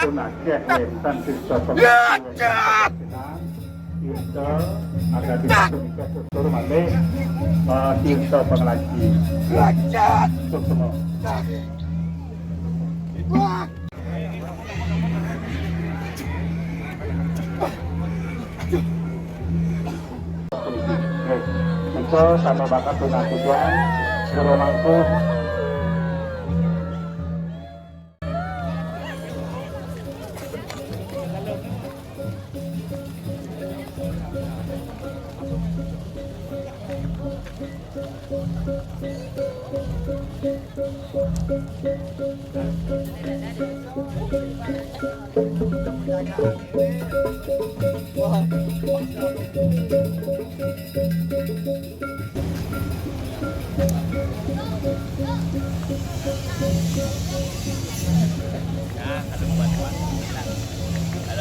tunake wentan sisa pengajian kita agar bisa tutur malih kita pengaji semua Mika sama bakat tunang tujuan guru mangkus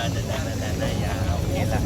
ada dana-dana ya oke lah.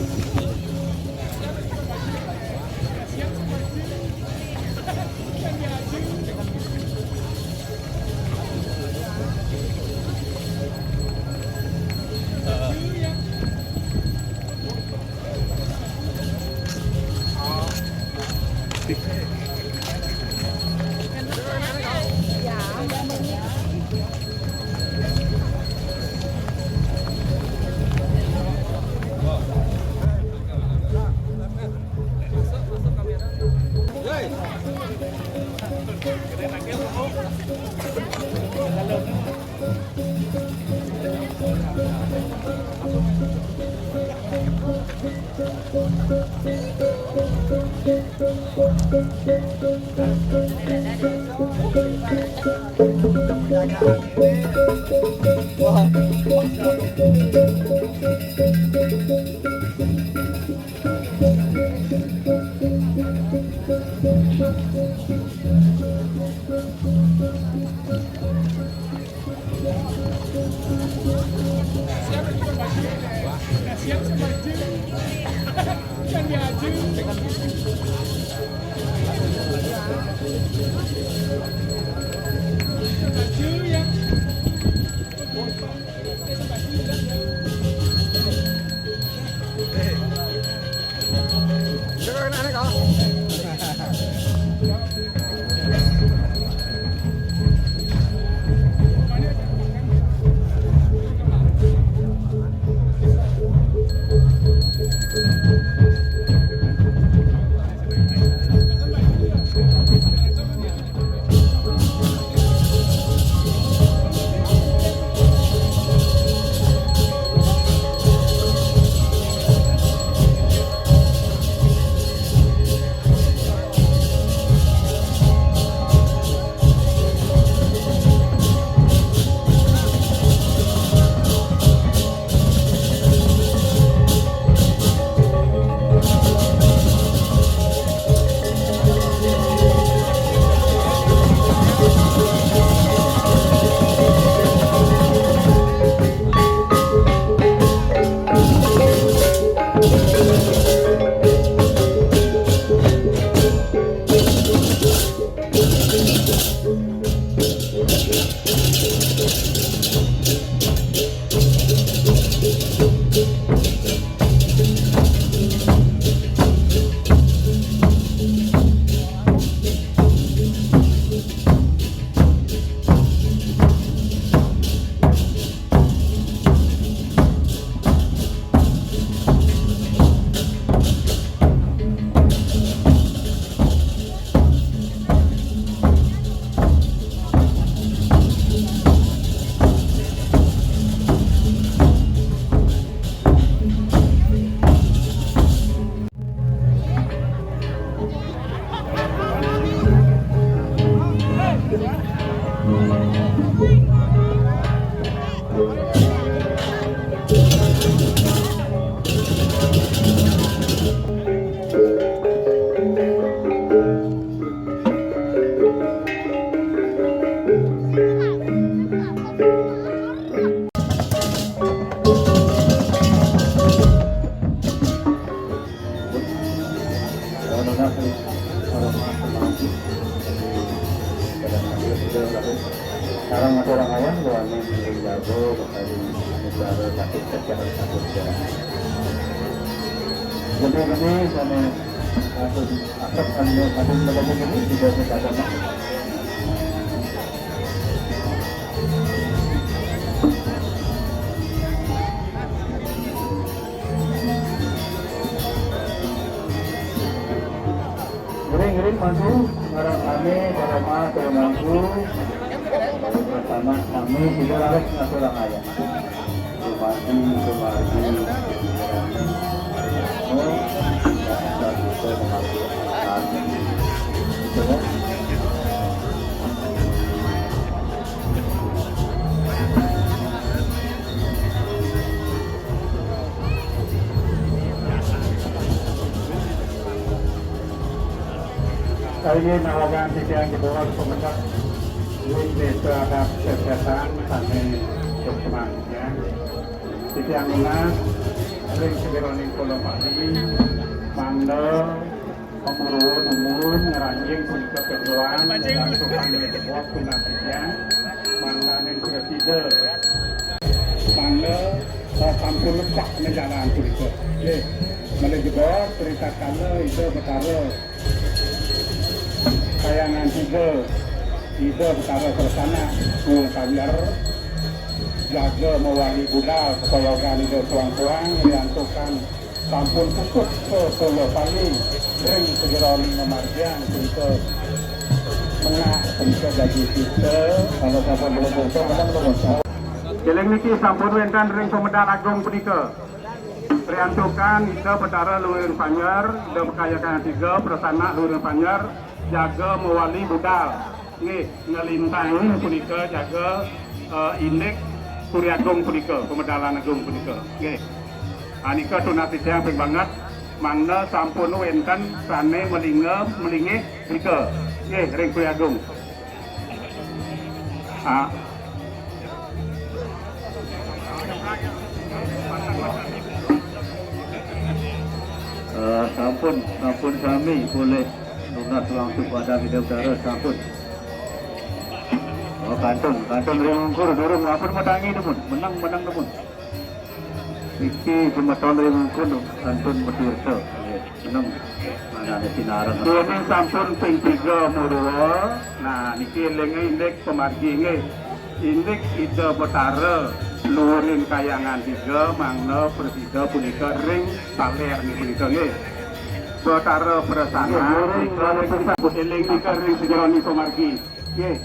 Sekarang masih orang awam doanya menjadi jago, bakal Saudara sakit secara satu secara. Jadi sama atau akan ada lembaga ini juga ada. Giring maju barang kami bersama termangku bersama kami tidak harus ngaturang ayah kemari kali ini melakukan yang di bawah pemerintah ini terhadap kesehatan sampai berkembang ya. Yang lunas, ring segeroning kolom pagi, mandel, pemurun, ngeranjing punika keduaan, dan tukang dari sebuah punasinya, mandel yang sudah tidur, mandel, sampul lepak menjalan punika. Jadi, mandel juga ceritakan itu betara. Kayangan tiga betara bersana kawiar jaga mewali budal supaya organik tuang-tuang menyantukan sampun pupuk ke Solo Pali ring segeroni memarjang untuk menang untuk jadi kita kalau sampun belum bocor kadang belum bocor jeleng niki sampun wenten ring Pemedal Agung punika priantukan ida betara luwih Panjer ida bekayakan tiga persana luwih Panjer jaga mewali budal nggih ngelintangi punika jaga indek Suri Agung punika Pemedalan Agung punika nggih anika tunati yang ping banget mangna sampun wenten sane melinge punika nggih ring Suri Agung sampun kami boleh lunas langsung pada video udara sampun. Oh kantong rimungkur durung apun medangi demun, menang demun. Iki semeton rimungkur kantong metirso, menang. Mana ada sinaran. Ini sampun ping 3 murwa. Nah niki lenga indek pemargi nggih. Indek ida betara lurin kayangan 3 mangna persida punika ring saler niki punika nggih. Betara persana disebut eling nika ring sejarani pemargi nggih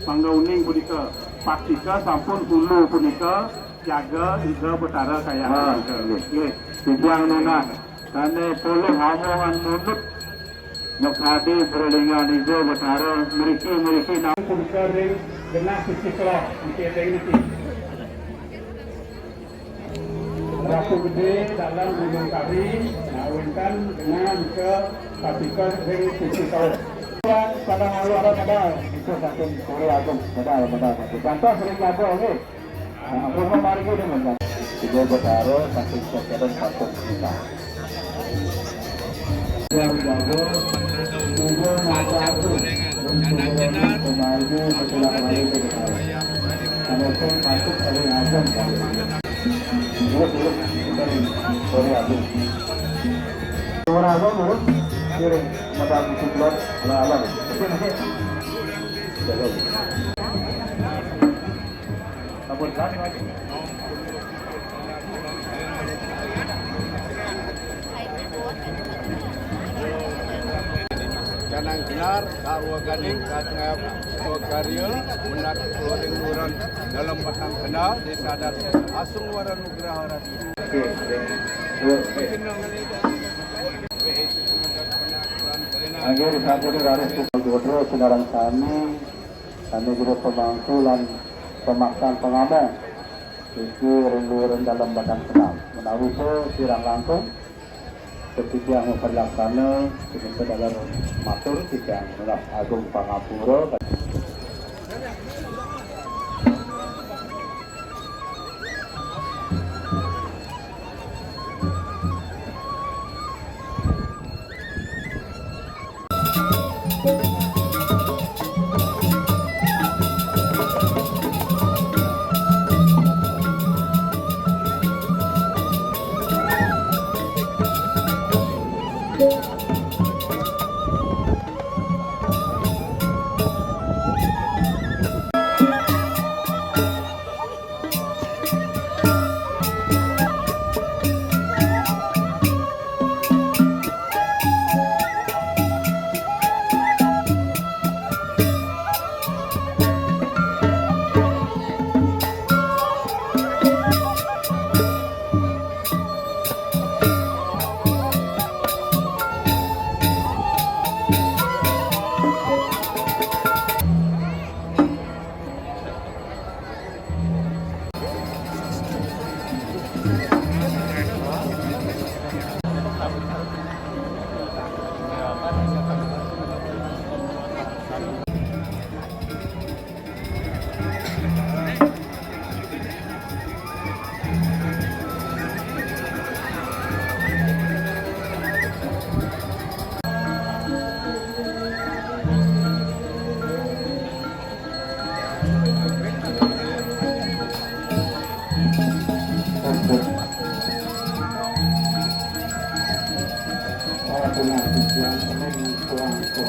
mangga uning punika patika sampun hulu punika jaga ida betara kayangan nggih tiang nunas sane puluh hamongan munut mekadi berlingan ijo betara meriki nang punika ring genah sisi kelok niki eling niki Ratu Gede dalam Gunung Kari, ngawinkan dengan ke Patika ring sisi tahun. Pada malu ada itu satu Suri Agung, modal. Contoh sering lagu ini, rumah mari ini menjadi. Tiga betara, satu sekian satu kita. Yang jago, tiga mata itu, kemarin setelah kali itu betara. Ada pun masuk dari Agung. Dulu dari Suri Agung. Suri Agung kirim modal sebulan ala masih jaga abon kami lagi Janang Jenar, Karwa Gading, Katngap, Karya, Menak Luring dalam batang kena, Desa Adat, Asung Waran Nugraha Ratu. Agar satu dari Pukul Saudara kami juga pemangku dan pemaksaan pengamong itu rindu dalam badan senam menawi sirang langsung ketika yang memperlaksana itu dalam matur sidang Agung Pangapura.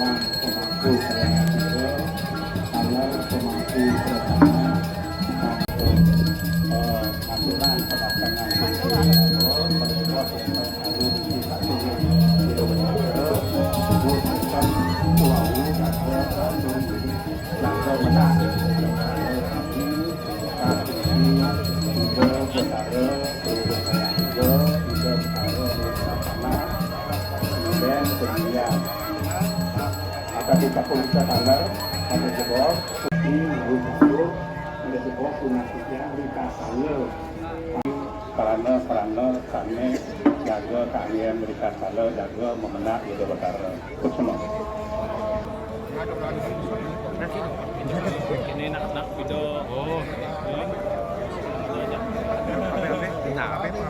Bang pemangku kayangan Ciro, kalau pemangku pertama aturan pendaftaran akan kita kuliah tanggal pada jebol ini untuk jebol punasinya berita saya karena kami jaga kalian berita saya jaga memenak di Batara itu semua. Ini nak video. Oh. Nah, apa itu?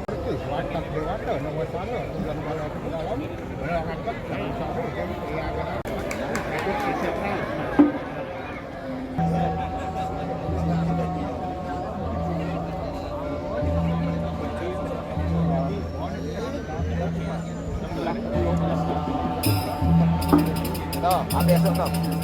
Ambil esok.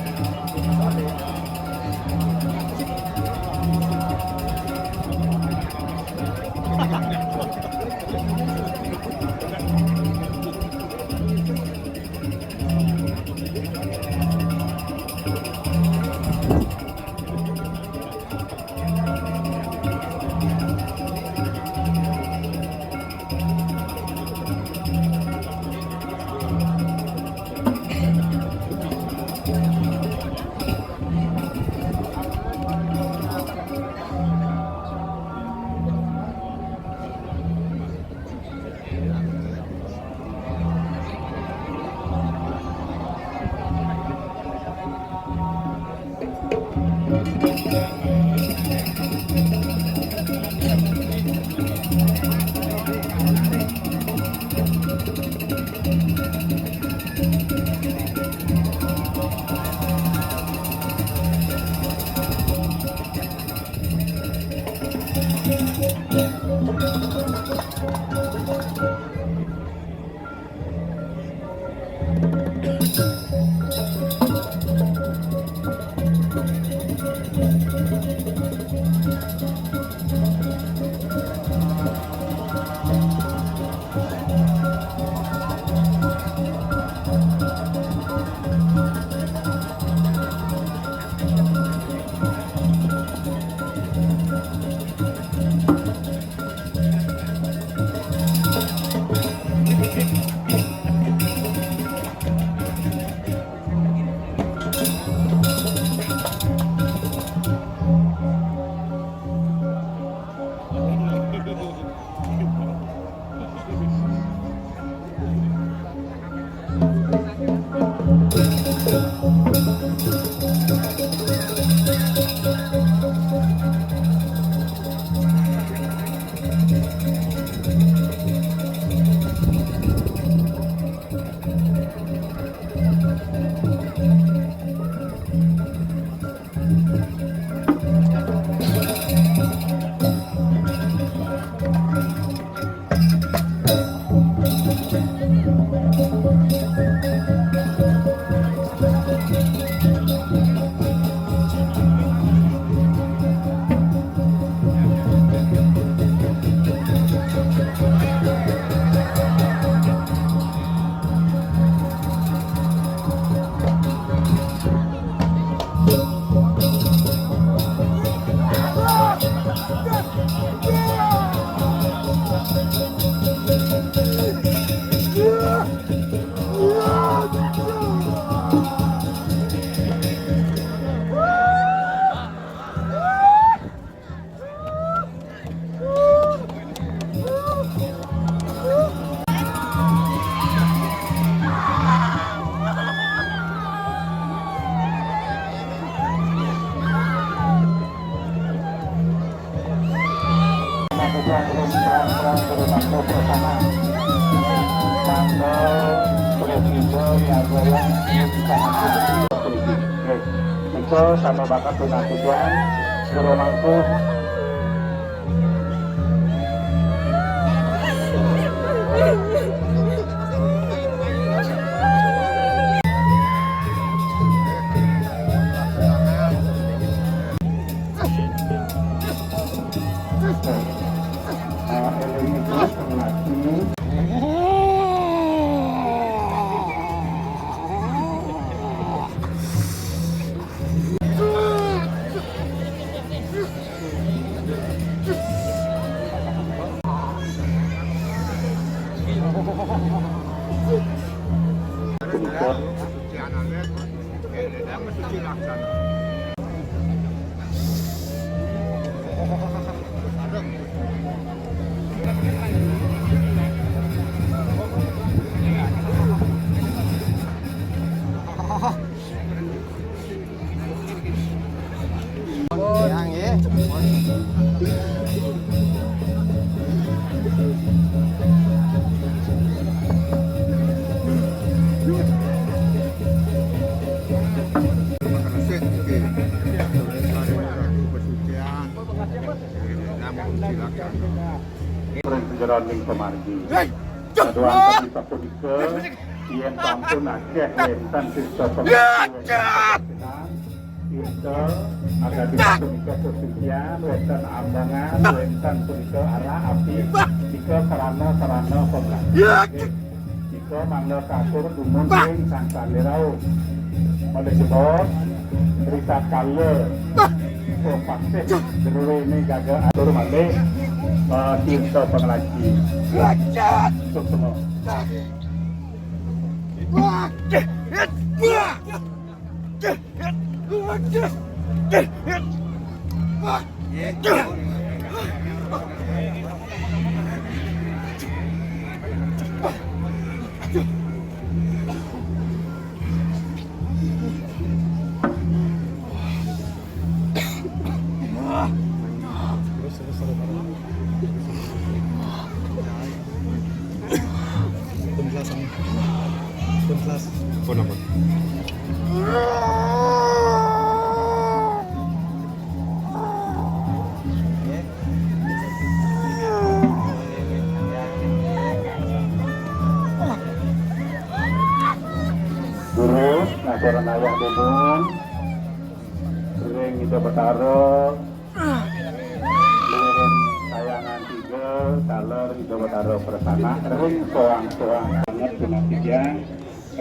sama bakat dengan tujuan guru mangku Yang ya. Penjeroning pemargi. Kedua bisa pudike, ien sampun akeh wentan sisa pemerintahan. Itu agak bisa pudike kesucian, wentan ambangan, wentan pudike arah api, jika sarana pemargi. Jika mangga kasur dumun ing sang salirau. Oleh sebab, cerita kala pasti jerure ini gagal atur malik cinta pengelaki untuk semua. Pun apa? Guru, ngajaran ayah bubun, sering kita bertaruh, lirin sayangan tiga, kaler kita bertaruh bersama, ring soang-soang, sangat sunatian,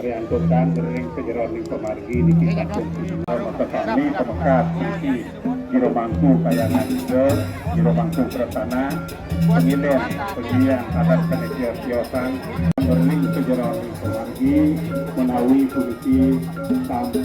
riantukan ring sejeroning pemargi di kisah kumpulan, maka kami pemekat sisi, Jiro Mangku kayangan tiga, Jiro Mangku bersama, pemilihan, pegian, atas kenekios-kiosan, ring sejeroning pemargi, menawi fungsi sampai